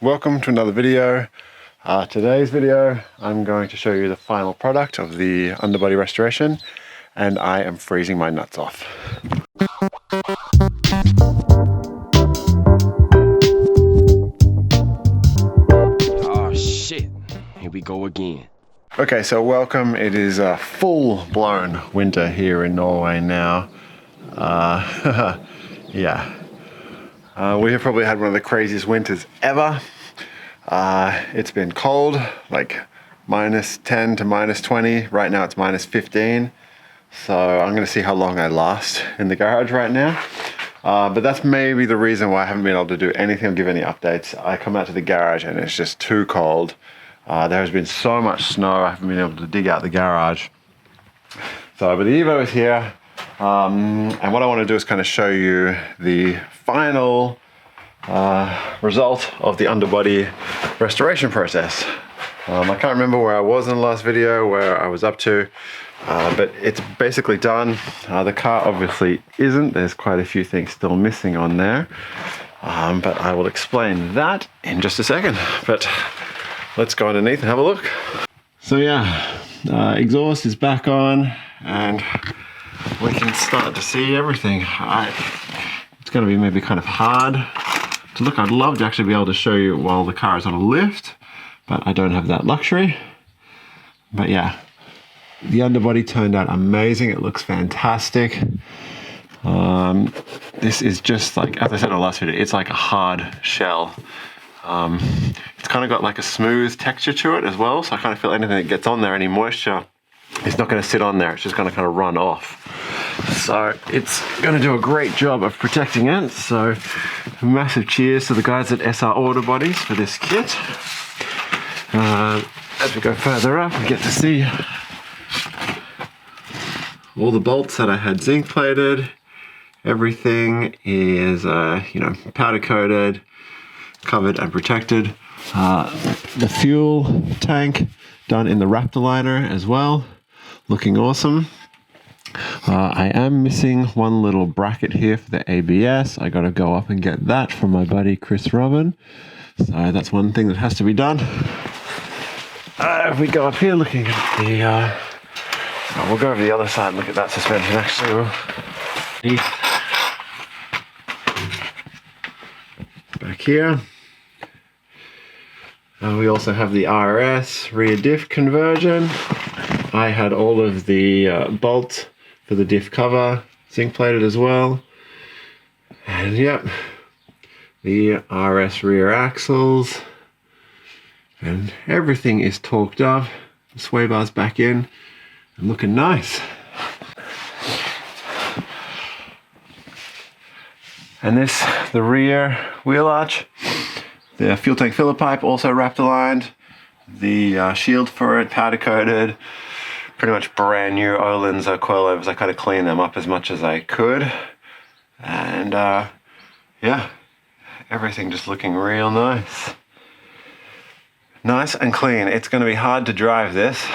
welcome to another video. Today's video I'm going to show you the final product of the underbody restoration, and I am freezing my nuts off. Oh shit, here we go again. Okay, so welcome. It is a full-blown winter here in Norway now. Yeah. We have probably had one of the craziest winters ever. It's been cold, like -10 to -20. Right now it's -15. So I'm going to see how long I last in the garage right now. But that's maybe the reason why I haven't been able to do anything or give any updates. I come out to the garage and it's just too cold. There has been so much snow, I haven't been able to dig out the garage. So, but the Evo is here. And what I want to do is kind of show you the final result of the underbody restoration process. I can't remember where I was in the last video, where I was up to, but it's basically done. The car obviously isn't. There's quite a few things still missing on there, but I will explain that in just a second. But let's go underneath and have a look. So yeah, exhaust is back on and we can start to see everything. It's going to be maybe kind of hard to look. I'd love to actually be able to show you while the car is on a lift, but I don't have that luxury. But yeah, the underbody turned out amazing. It looks fantastic. This is just like, as I said in the last video, it's like a hard shell. It's kind of got like a smooth texture to it as well, so I kind of feel anything that gets on there, any moisture, it's not going to sit on there, it's just going to kind of run off. So it's going to do a great job of protecting it. So massive cheers to the guys at SR Auto Bodies for this kit. As we go further up, we get to see all the bolts that I had zinc plated. Everything is powder coated, covered and protected. The fuel tank done in the Raptor liner as well, looking awesome. I am missing one little bracket here for the ABS. I got to go up and get that from my buddy Chris Robin. So that's one thing that has to be done. If we go up here looking at the, we'll go over the other side and look at that suspension actually. Back here. We also have the RS rear diff conversion. I had all of the bolts for the diff cover zinc plated as well. And yep, the RS rear axles. And everything is torqued up. The sway bar's back in and looking nice. And this, the rear wheel arch. The fuel tank filler pipe also wrapped aligned. The shield for it powder coated. Pretty much brand new Öhlins coilovers. I kind of cleaned them up as much as I could. And yeah, everything just looking real nice. Nice and clean. It's going to be hard to drive this.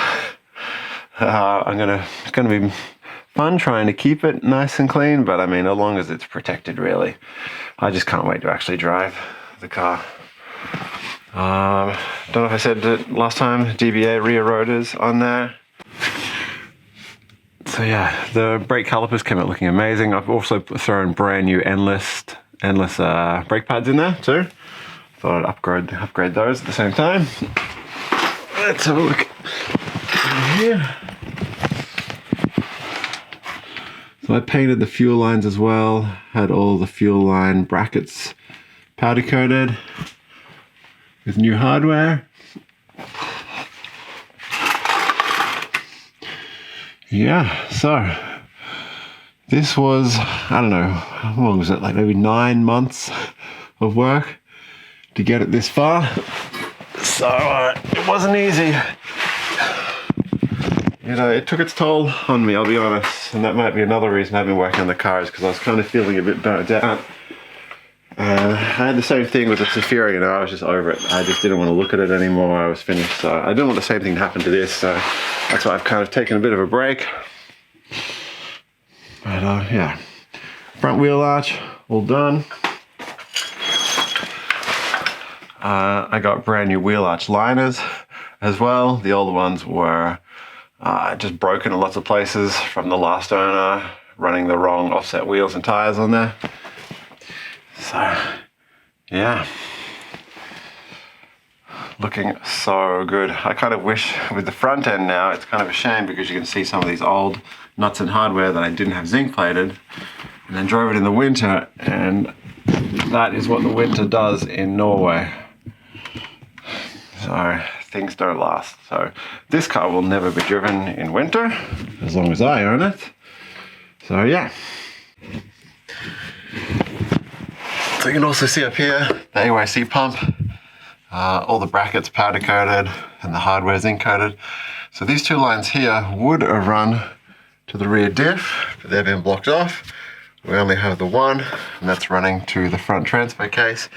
It's going to be fun trying to keep it nice and clean, but I mean, as long as it's protected, really. I just can't wait to actually drive the car. Don't know if I said it last time, DBA rear rotors on there. So yeah, the brake calipers came out looking amazing. I've also thrown brand new endless brake pads in there too. Thought I'd upgrade those at the same time. Let's have a look in here. So I painted the fuel lines as well. Had all the fuel line brackets powder coated with new hardware. Yeah, so this was, I don't know, how long was it? Like maybe 9 months of work to get it this far. So it wasn't easy. You know, it took its toll on me, I'll be honest. And that might be another reason I've been working on the cars, because I was kind of feeling a bit burnt out. I had the same thing with the Zafira, you know, I was just over it. I just didn't want to look at it anymore, I was finished. So I didn't want the same thing to happen to this, so that's why I've kind of taken a bit of a break. But yeah, front wheel arch, all done. I got brand new wheel arch liners as well. The old ones were just broken in lots of places from the last owner running the wrong offset wheels and tires on there. So yeah, looking so good. I kind of wish with the front end now, it's kind of a shame because you can see some of these old nuts and hardware that I didn't have zinc plated, and then drove it in the winter, and that is what the winter does in Norway. So things don't last. So this car will never be driven in winter as long as I own it. So yeah. So you can also see up here the AYC pump. All the brackets powder coated and the hardware zinc coated. So these two lines here would have run to the rear diff, but they've been blocked off. We only have the one, and that's running to the front transfer case.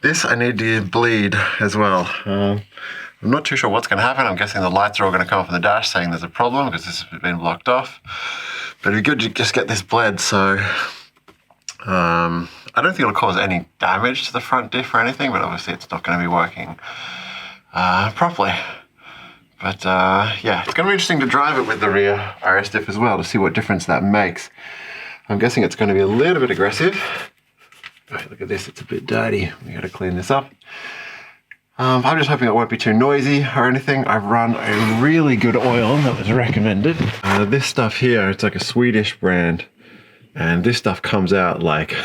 This I need to bleed as well. I'm not too sure what's going to happen. I'm guessing the lights are all going to come off on the dash saying there's a problem because this has been blocked off. But it'd be good to just get this bled, so I don't think it'll cause any damage to the front diff or anything, but obviously it's not going to be working properly. But yeah, it's going to be interesting to drive it with the rear RS diff as well to see what difference that makes. I'm guessing it's going to be a little bit aggressive. But look at this, it's a bit dirty. We got to clean this up. I'm just hoping it won't be too noisy or anything. I've run a really good oil that was recommended. This stuff here, it's like a Swedish brand. And this stuff comes out like,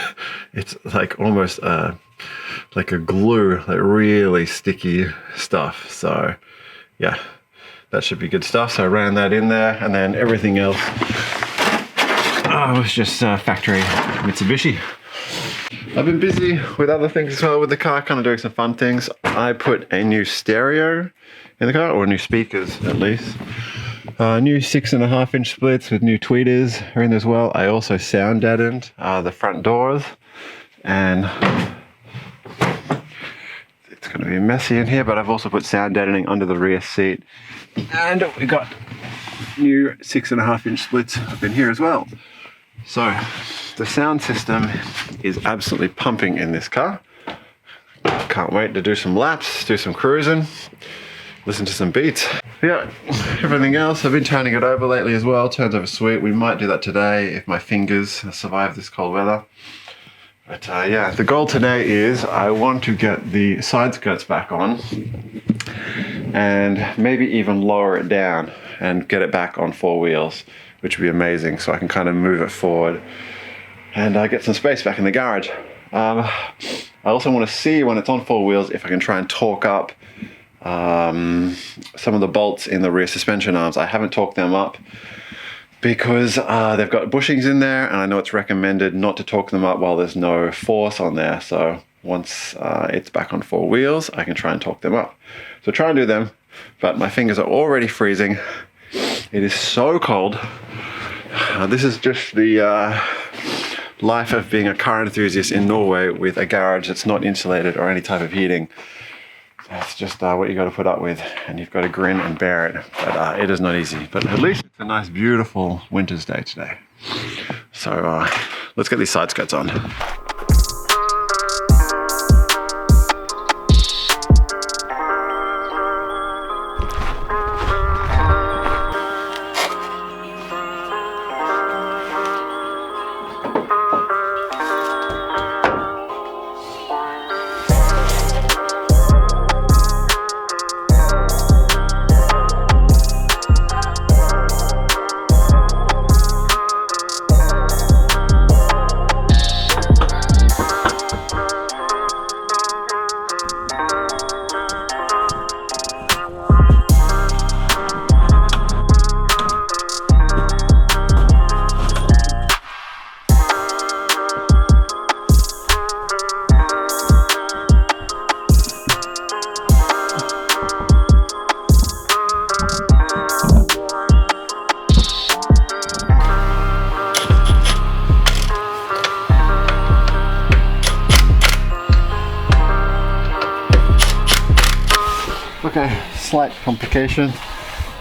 it's like almost like a glue, like really sticky stuff. So yeah, that should be good stuff. So I ran that in there, and then everything else was just factory Mitsubishi. I've been busy with other things as well with the car, kind of doing some fun things. I put a new stereo in the car, or new speakers at least. New 6.5-inch splits with new tweeters are in as well. I also sound deadened the front doors, and it's going to be messy in here, but I've also put sound deadening under the rear seat, and we got new 6.5-inch splits up in here as well. So the sound system is absolutely pumping in this car. Can't wait to do some laps, do some cruising, listen to some beats. Yeah, everything else, I've been turning it over lately as well. Turns over sweet. We might do that today if my fingers survive this cold weather. But yeah, the goal today is I want to get the side skirts back on and maybe even lower it down and get it back on 4 wheels, which would be amazing. So I can kind of move it forward and get some space back in the garage. I also want to see when it's on 4 wheels if I can try and torque up some of the bolts in the rear suspension arms. I haven't torqued them up because they've got bushings in there, and I know it's recommended not to torque them up while there's no force on there. So once it's back on 4 wheels, I can try and torque them up. So try and do them, but my fingers are already freezing. It is so cold. This is just the life of being a car enthusiast in Norway with a garage that's not insulated or any type of heating. That's just what you got to put up with, and you've got to grin and bear it. But it is not easy. But at least it's a nice, beautiful winter's day today. So let's get these side skirts on. Okay, slight complication.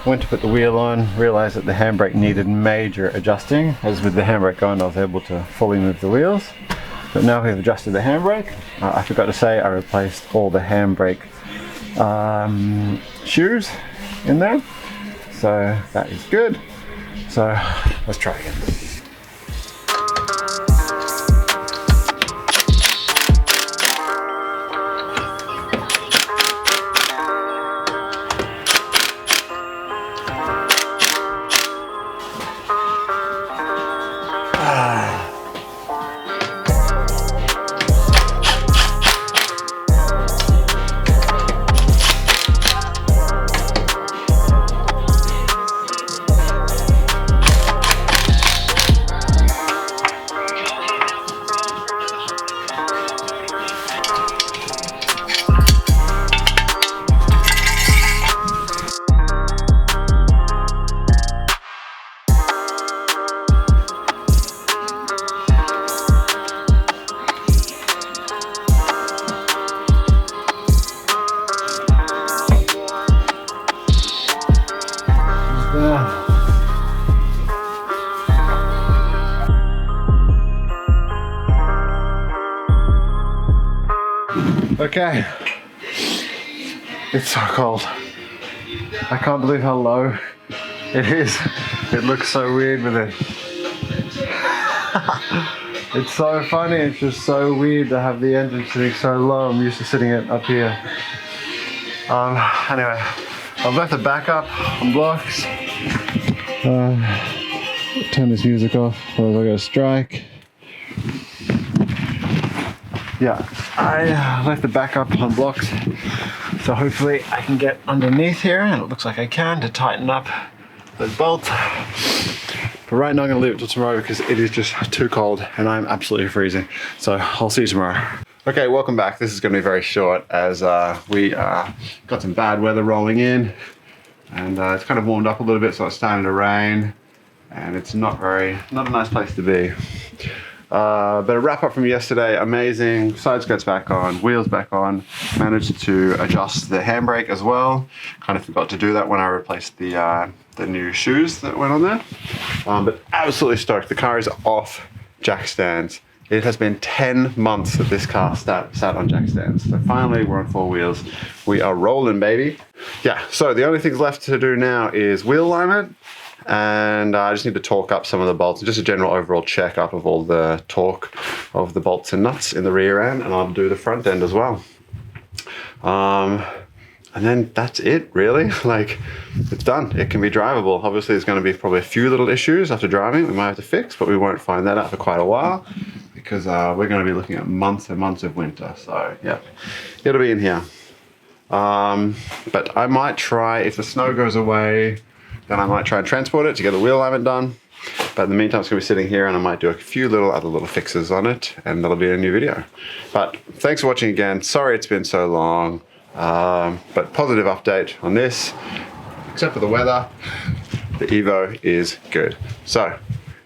Went to put the wheel on, realized that the handbrake needed major adjusting. As with the handbrake on, I was able to fully move the wheels. But now we've adjusted the handbrake. I forgot to say I replaced all the handbrake shoes in there. So that is good. So let's try again. Okay, it's so cold. I can't believe how low it is. It looks so weird with it. It's so funny, it's just so weird to have the engine sitting so low. I'm used to sitting it up here. Anyway, I've left the backup on blocks. Turn this music off, otherwise I'll get a strike. Yeah, I left the backup on blocks, so hopefully I can get underneath here, and it looks like I can, to tighten up those bolts. But right now I'm gonna leave it till tomorrow because it is just too cold and I'm absolutely freezing. So I'll see you tomorrow. Okay, welcome back. This is gonna be very short as we got some bad weather rolling in, and it's kind of warmed up a little bit, so it's starting to rain, and it's not a nice place to be. But a wrap up from yesterday, amazing. Side skirts back on, wheels back on. Managed to adjust the handbrake as well. Kind of forgot to do that when I replaced the new shoes that went on there. But absolutely stoked. The car is off jack stands. It has been 10 months that this car sat on jack stands. So finally we're on 4 wheels. We are rolling, baby. Yeah, so the only things left to do now is wheel alignment. And I just need to torque up some of the bolts, just a general overall check up of all the torque of the bolts and nuts in the rear end, and I'll do the front end as well. And then that's it, really. Like, it's done. It can be drivable. Obviously, there's going to be probably a few little issues after driving we might have to fix, but we won't find that out for quite a while because we're going to be looking at months and months of winter. So, yeah, it'll be in here. But I might try, if the snow goes away, then I might try and transport it to get the wheel alignment done. But in the meantime, it's gonna be sitting here and I might do a few other little fixes on it, and that'll be a new video. But thanks for watching again. Sorry it's been so long, but positive update on this. Except for the weather, the Evo is good. So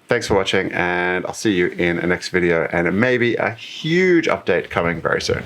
thanks for watching, and I'll see you in the next video, and it may be a huge update coming very soon.